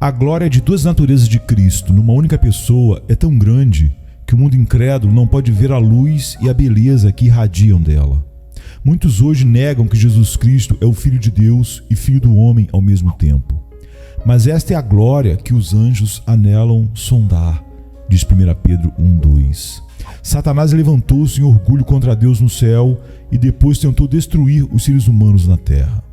A glória de duas naturezas de Cristo numa única pessoa é tão grande que o mundo incrédulo não pode ver a luz e a beleza que irradiam dela. Muitos hoje negam que Jesus Cristo é o Filho de Deus e Filho do homem ao mesmo tempo. Mas esta é a glória que os anjos anelam sondar, diz 1 Pedro 1:2. Satanás levantou-se em orgulho contra Deus no céu e depois tentou destruir os seres humanos na terra,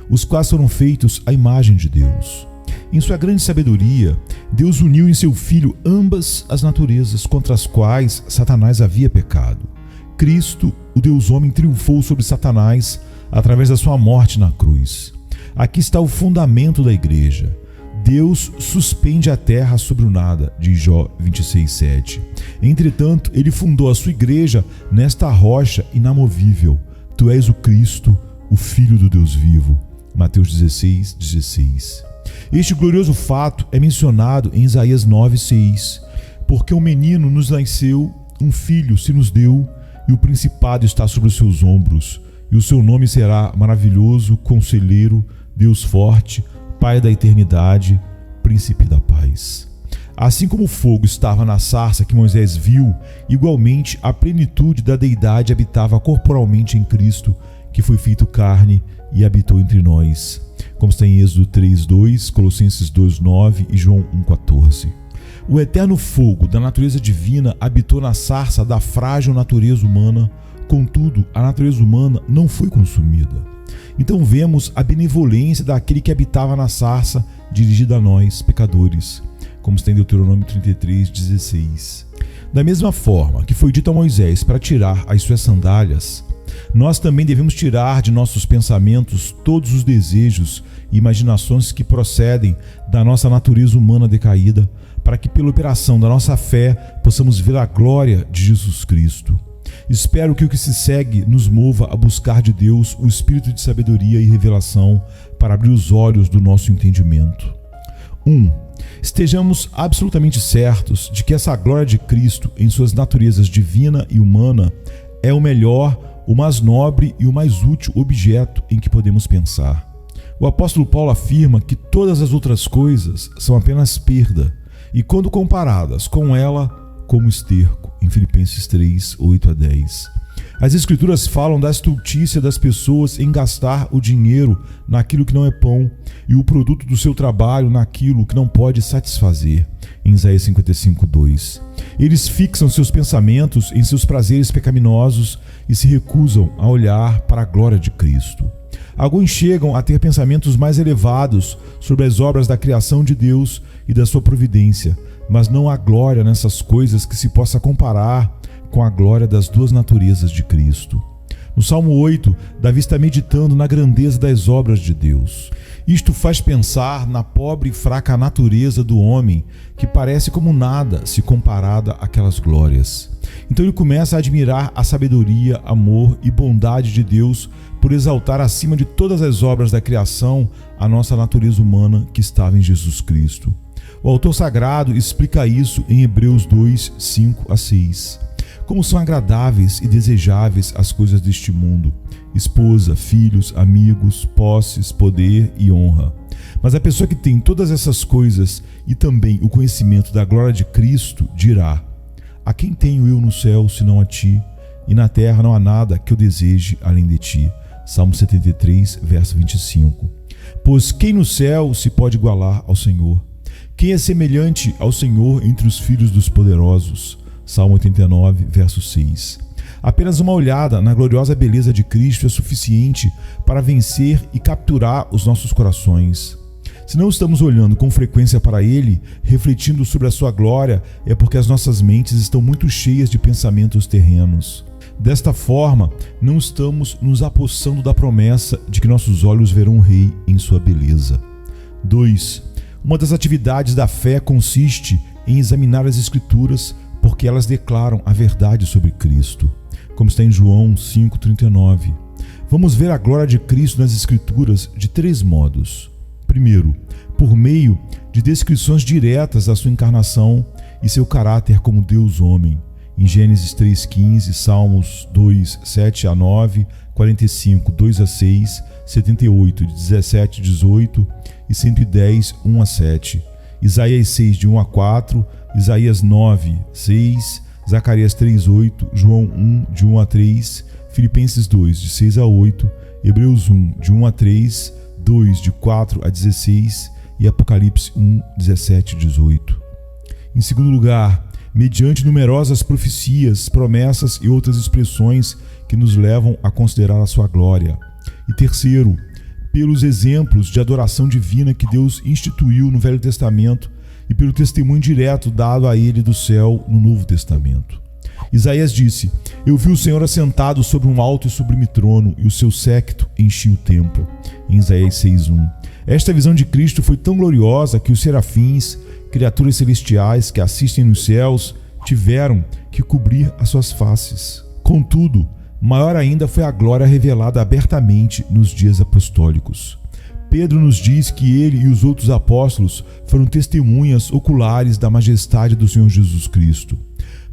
os quais foram feitos à imagem de Deus. Em sua grande sabedoria, Deus uniu em seu Filho ambas as naturezas contra as quais Satanás havia pecado. Cristo, o Deus homem, triunfou sobre Satanás através da sua morte na cruz. Aqui está o fundamento da igreja. Deus suspende a terra sobre o nada, diz Jó 26:7. Entretanto, ele fundou a sua igreja nesta rocha inamovível. Tu és o Cristo, o Filho do Deus vivo. Mateus 16:16. Este glorioso fato é mencionado em Isaías 9:6. Porque um menino nos nasceu, um filho se nos deu, e o principado está sobre os seus ombros, e o seu nome será Maravilhoso, Conselheiro, Deus Forte, Pai da Eternidade, Príncipe da Paz. Assim como o fogo estava na sarça que Moisés viu, igualmente a plenitude da deidade habitava corporalmente em Cristo, que foi feito carne e habitou entre nós, como está em Êxodo 3:2, Colossenses 2:9 e João 1:14. O eterno fogo da natureza divina habitou na sarça da frágil natureza humana, contudo, a natureza humana não foi consumida. Então vemos a benevolência daquele que habitava na sarça, dirigida a nós, pecadores, como está em Deuteronômio 33:16. Da mesma forma que foi dito a Moisés para tirar as suas sandálias, nós também devemos tirar de nossos pensamentos todos os desejos e imaginações que procedem da nossa natureza humana decaída, para que pela operação da nossa fé possamos ver a glória de Jesus Cristo. Espero que o que se segue nos mova a buscar de Deus o espírito de sabedoria e revelação para abrir os olhos do nosso entendimento. 1. Estejamos absolutamente certos de que essa glória de Cristo em suas naturezas divina e humana é o melhor, o mais nobre e o mais útil objeto em que podemos pensar. O apóstolo Paulo afirma que todas as outras coisas são apenas perda, e quando comparadas com ela, como esterco, em Filipenses 3:8-10. As Escrituras falam da estultícia das pessoas em gastar o dinheiro naquilo que não é pão e o produto do seu trabalho naquilo que não pode satisfazer, em Isaías 55:2. Eles fixam seus pensamentos em seus prazeres pecaminosos e se recusam a olhar para a glória de Cristo. Alguns chegam a ter pensamentos mais elevados sobre as obras da criação de Deus e da sua providência, mas não há glória nessas coisas que se possa comparar com a glória das duas naturezas de Cristo. No Salmo 8, Davi está meditando na grandeza das obras de Deus. Isto faz pensar na pobre e fraca natureza do homem, que parece como nada se comparada àquelas glórias. Então ele começa a admirar a sabedoria, amor e bondade de Deus por exaltar acima de todas as obras da criação a nossa natureza humana que estava em Jesus Cristo. O autor sagrado explica isso em Hebreus 2:5-6. Como são agradáveis e desejáveis as coisas deste mundo: esposa, filhos, amigos, posses, poder e honra. Mas a pessoa que tem todas essas coisas e também o conhecimento da glória de Cristo dirá: a quem tenho eu no céu senão a ti? E na terra não há nada que eu deseje além de ti. Salmo 73, verso 25. Pois quem no céu se pode igualar ao Senhor? Quem é semelhante ao Senhor entre os filhos dos poderosos? Salmo 89, verso 6. Apenas uma olhada na gloriosa beleza de Cristo é suficiente para vencer e capturar os nossos corações. Se não estamos olhando com frequência para Ele, refletindo sobre a sua glória, é porque as nossas mentes estão muito cheias de pensamentos terrenos. Desta forma, não estamos nos apossando da promessa de que nossos olhos verão o Rei em sua beleza. 2. Uma das atividades da fé consiste em examinar as Escrituras, porque elas declaram a verdade sobre Cristo, como está em João 5:39. Vamos ver a glória de Cristo nas Escrituras de 3 modos. Primeiro, por meio de descrições diretas da sua encarnação e seu caráter como Deus-homem, em Gênesis 3:15, Salmos 2:7-9, 45, 2-6, 78, 17-18 e 110, 1-7. Isaías 6, de 1 a 4, Isaías 9, 6, Zacarias 3, 8, João 1, de 1 a 3, Filipenses 2, de 6 a 8, Hebreus 1, de 1 a 3, 2, de 4 a 16 e Apocalipse 1, 17 e 18. Em segundo lugar, mediante numerosas profecias, promessas e outras expressões que nos levam a considerar a sua glória. E terceiro, pelos exemplos de adoração divina que Deus instituiu no Velho Testamento e pelo testemunho direto dado a ele do céu no Novo Testamento. Isaías disse: Eu vi o Senhor assentado sobre um alto e sublime trono, e o seu séquito enchia o templo. Em Isaías 6:1. Esta visão de Cristo foi tão gloriosa que os serafins, criaturas celestiais que assistem nos céus, tiveram que cobrir as suas faces. Contudo, maior ainda foi a glória revelada abertamente nos dias apostólicos. Pedro nos diz que ele e os outros apóstolos foram testemunhas oculares da majestade do Senhor Jesus Cristo.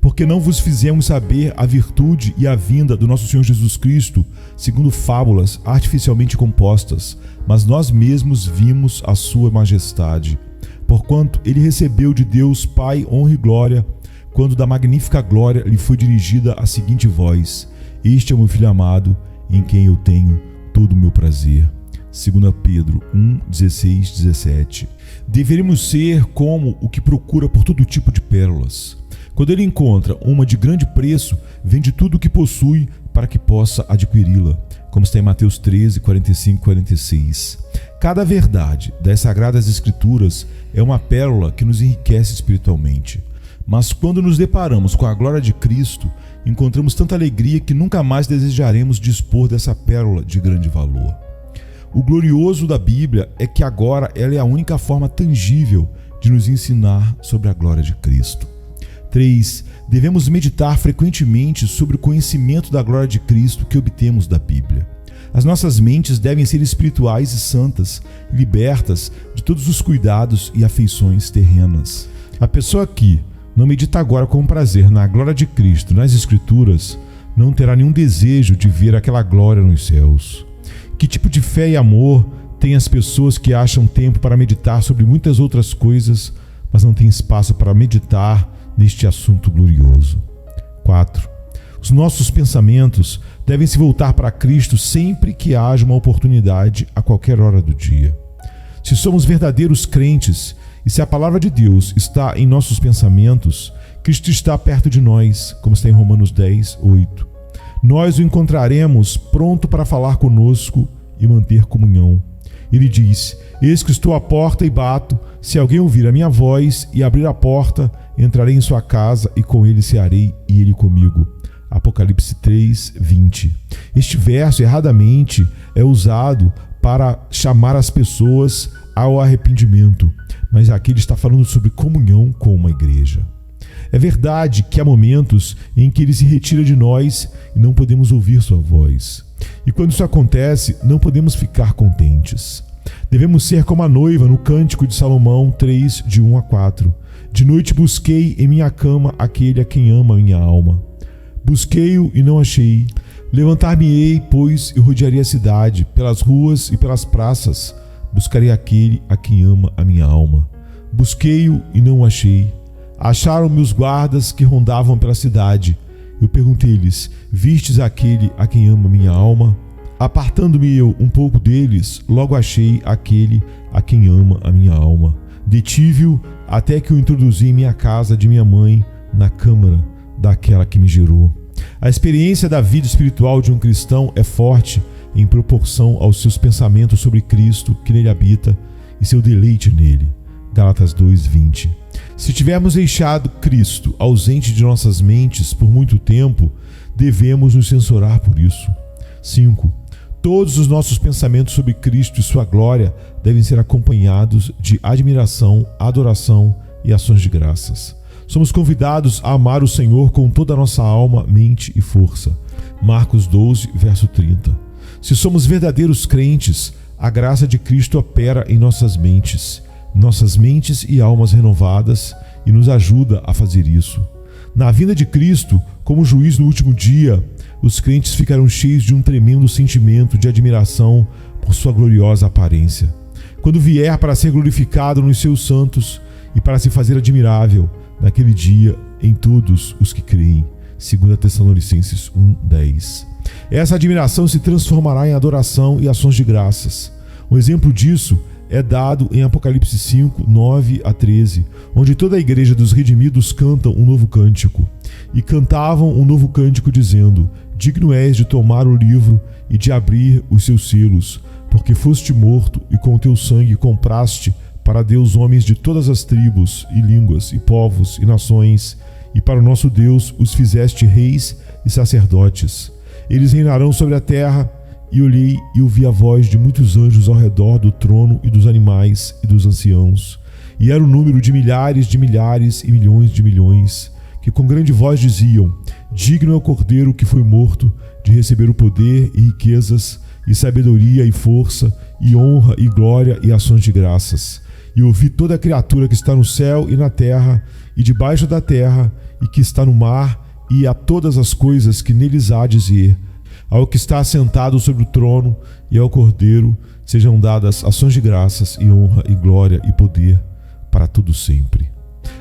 Porque não vos fizemos saber a virtude e a vinda do nosso Senhor Jesus Cristo, segundo fábulas artificialmente compostas, mas nós mesmos vimos a sua majestade. Porquanto ele recebeu de Deus Pai honra e glória, quando da magnífica glória lhe foi dirigida a seguinte voz: Este é o meu Filho amado, em quem eu tenho todo o meu prazer. 2 Pedro 1, 16, 17. Deveríamos ser como o que procura por todo tipo de pérolas. Quando ele encontra uma de grande preço, vende tudo o que possui para que possa adquiri-la, como está em Mateus 13, 45 e 46. Cada verdade das Sagradas Escrituras é uma pérola que nos enriquece espiritualmente. Mas quando nos deparamos com a glória de Cristo, encontramos tanta alegria que nunca mais desejaremos dispor dessa pérola de grande valor. O glorioso da Bíblia é que agora ela é a única forma tangível de nos ensinar sobre a glória de Cristo. 3. Devemos meditar frequentemente sobre o conhecimento da glória de Cristo que obtemos da Bíblia. As nossas mentes devem ser espirituais e santas, libertas de todos os cuidados e afeições terrenas. A pessoa que não medita agora com prazer na glória de Cristo nas Escrituras não terá nenhum desejo de ver aquela glória nos céus. Que tipo de fé e amor têm as pessoas que acham tempo para meditar sobre muitas outras coisas, mas não têm espaço para meditar neste assunto glorioso? 4. Os nossos pensamentos devem se voltar para Cristo sempre que haja uma oportunidade, a qualquer hora do dia. Se somos verdadeiros crentes e se a palavra de Deus está em nossos pensamentos, Cristo está perto de nós, como está em Romanos 10, 8. Nós o encontraremos pronto para falar conosco e manter comunhão. Ele diz: Eis que estou à porta e bato. Se alguém ouvir a minha voz e abrir a porta, entrarei em sua casa e com ele cearei e ele comigo. Apocalipse 3, 20. Este verso, erradamente, é usado para chamar as pessoas ao arrependimento, mas aqui ele está falando sobre comunhão com uma igreja. É verdade que há momentos em que ele se retira de nós e não podemos ouvir sua voz. E quando isso acontece, não podemos ficar contentes. Devemos ser como a noiva no Cântico de Salomão 3, de 1 a 4. De noite busquei em minha cama aquele a quem ama a minha alma. Busquei-o e não achei. Levantar-me-ei, pois, e rodearei a cidade, pelas ruas e pelas praças. Buscarei aquele a quem ama a minha alma. Busquei-o e não o achei. Acharam-me os guardas que rondavam pela cidade. Eu perguntei-lhes: Vistes aquele a quem ama minha alma? Apartando-me eu um pouco deles, logo achei aquele a quem ama a minha alma. Detive-o até que o introduzi em minha casa de minha mãe, na câmara daquela que me gerou. A experiência da vida espiritual de um cristão é forte em proporção aos seus pensamentos sobre Cristo que nele habita e seu deleite nele. Gálatas 2:20. Se tivermos deixado Cristo ausente de nossas mentes por muito tempo, devemos nos censurar por isso. 5. Todos os nossos pensamentos sobre Cristo e sua glória devem ser acompanhados de admiração, adoração e ações de graças. Somos convidados a amar o Senhor com toda a nossa alma, mente e força. Marcos 12, verso 30. Se somos verdadeiros crentes, a graça de Cristo opera em nossas mentes e almas renovadas e nos ajuda a fazer isso. Na vinda de Cristo, como juiz no último dia, os crentes ficarão cheios de um tremendo sentimento de admiração por sua gloriosa aparência. Quando vier para ser glorificado nos seus santos, e para se fazer admirável naquele dia em todos os que creem. 2 Tessalonicenses 1:10. Essa admiração se transformará em adoração e ações de graças. Um exemplo disso é dado em Apocalipse 5, 9 a 13, onde toda a igreja dos redimidos cantam um novo cântico. E cantavam um novo cântico dizendo: digno és de tomar o livro e de abrir os seus selos, porque foste morto e com teu sangue compraste para Deus homens de todas as tribos e línguas e povos e nações, e para o nosso Deus os fizeste reis e sacerdotes. Eles reinarão sobre a terra. E olhei e ouvi a voz de muitos anjos ao redor do trono e dos animais e dos anciãos. E era o número de milhares e milhões de milhões, que com grande voz diziam: digno é o Cordeiro que foi morto de receber o poder e riquezas, e sabedoria e força, e honra e glória e ações de graças. E ouvi toda a criatura que está no céu e na terra, e debaixo da terra, e que está no mar, e a todas as coisas que neles há dizer: ao que está assentado sobre o trono e ao Cordeiro sejam dadas ações de graças e honra e glória e poder para todo sempre.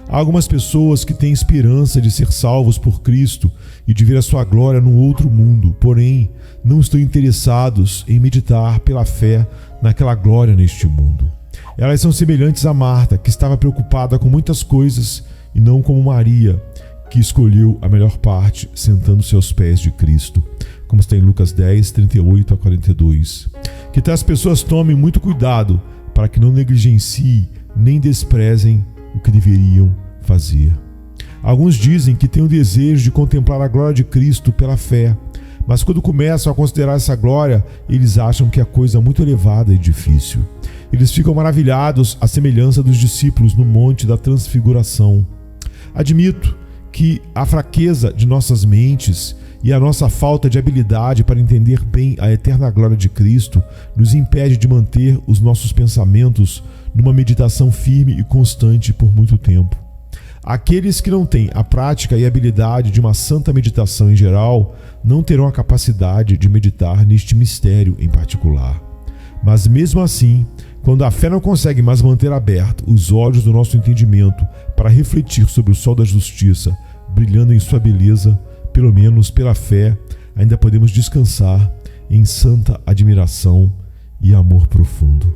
Há algumas pessoas que têm esperança de ser salvos por Cristo e de ver a sua glória num outro mundo, porém não estão interessados em meditar pela fé naquela glória neste mundo. Elas são semelhantes a Marta, que estava preocupada com muitas coisas, e não como Maria, que escolheu a melhor parte, sentando-se aos pés de Cristo, como está em Lucas 10, 38 a 42. Que tais pessoas tomem muito cuidado para que não negligenciem nem desprezem o que deveriam fazer. Alguns dizem que têm o desejo de contemplar a glória de Cristo pela fé, mas quando começam a considerar essa glória, eles acham que é coisa muito elevada e difícil. Eles ficam maravilhados à semelhança dos discípulos no Monte da Transfiguração. Admito que a fraqueza de nossas mentes e a nossa falta de habilidade para entender bem a eterna glória de Cristo nos impede de manter os nossos pensamentos numa meditação firme e constante por muito tempo. Aqueles que não têm a prática e a habilidade de uma santa meditação em geral não terão a capacidade de meditar neste mistério em particular. Mas mesmo assim, quando a fé não consegue mais manter abertos os olhos do nosso entendimento para refletir sobre o sol da justiça brilhando em sua beleza, pelo menos pela fé, ainda podemos descansar em santa admiração e amor profundo.